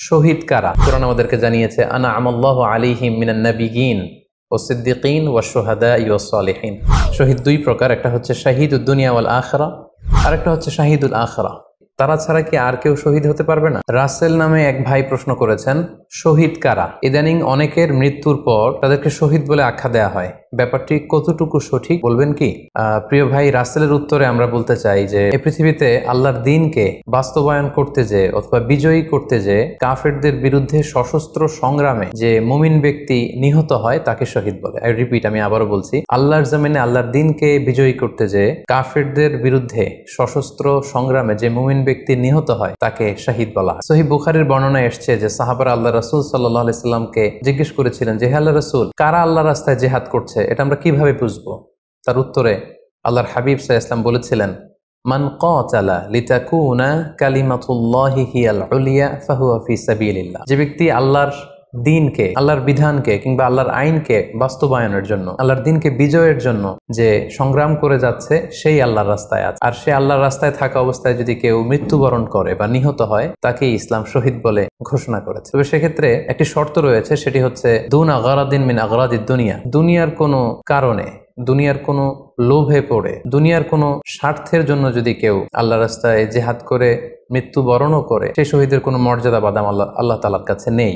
শহীদ কারা? কোরআন আমাদেরকে জানিয়েছে আনা আমাল্লাহু আলাইহিম মিনান নাবিয়িন ওয়াস সিদ্দিকিন ওয়াশ শুহাদাই ওয়াস সালিহিন। শহীদ দুই প্রকার, একটা হচ্ছে শাহিদুদ দুনিয়া ওয়াল আখিরা, আর একটা হচ্ছে শাহিদুল আখিরা। তারা ছাড়া কি আর কেউ শহীদ হতে পারবে না? রাসেল নামে এক ভাই প্রশ্ন করেছেন, শহীদ কারা? ইদানিং অনেকের মৃত্যুর পর তাদেরকে শহীদ বলে আখ্যা দেয়া হয়, ব্যাপারটি কতটুকু সঠিক বলবেন কি? প্রিয় ভাই, রাসেলের উত্তরে আমরা বলতে চাই যে এই পৃথিবীতে আল্লাহর দ্বীনকে বাস্তবায়ন করতে যে অথবা বিজয়ী করতে যে কাফেরদের বিরুদ্ধে সশস্ত্র সংগ্রামে যে মুমিন ব্যক্তি নিহত হয় তাকে শহীদ বলে। আই রিপিট, আমি আবারও বলছি, আল্লাহর জমিনে আল্লাহর দ্বীনকে বিজয়ী করতে যে কাফেরদের বিরুদ্ধে সশস্ত্র সংগ্রামে যে মুমিন ব্যক্তি নিহত হয় তাকে শহীদ বলা হয়। সহিহ বুখারীর বর্ণনায় এসছে যে সাহাবারা আল্লাহ রাসূল সাল্লাল্লাহু আলাইহি সাল্লামকে জিজ্ঞেস করেছিলেন যে হে আল্লাহর রাসূল, কারা আল্লাহর রাস্তায় জিহাদ করছে এটা আমরা কিভাবে বুঝবো? তার উত্তরে আল্লাহর হাবিব সাল্লাল্লাহু আলাইহি ওয়াসাল্লাম বলেছিলেন, মান কাতালা লিতাকুনা কালিমাতুল্লাহি হিয়াল উলিয়া ফাহুয়া ফি সাবিলিল্লাহ। যে ব্যক্তি আল্লাহর দ্বীনকে, আল্লাহর বিধানকে কিংবা আল্লাহর আইনকে বাস্তবায়নের জন্য, আল্লাহর দ্বীনকে বিজয়ের জন্য যে সংগ্রাম করে যাচ্ছে সেই আল্লাহর রাস্তায় আছে। আর সে আল্লাহর রাস্তায় থাকা অবস্থায় যদি কেউ মৃত্যুবরণ করে বা নিহত হয় তাকে ইসলাম শহীদ বলে ঘোষণা করেছে। তবে সেক্ষেত্রে একটি শর্ত রয়েছে, সেটি হচ্ছে দুনা গারাদিন মিন আগরাদিদ দুনিয়া। দুনিয়ার কোনো কারণে, দুনিয়ার কোনো লোভে পড়ে, দুনিয়ার কোনো স্বার্থের জন্য যদি কেউ আল্লাহ রাস্তায় জিহাদ করে মৃত্যুবরণও করে, সেই শহীদের কোনো মর্যাদা বাদাম আল্লাহ তাআলার কাছে নেই।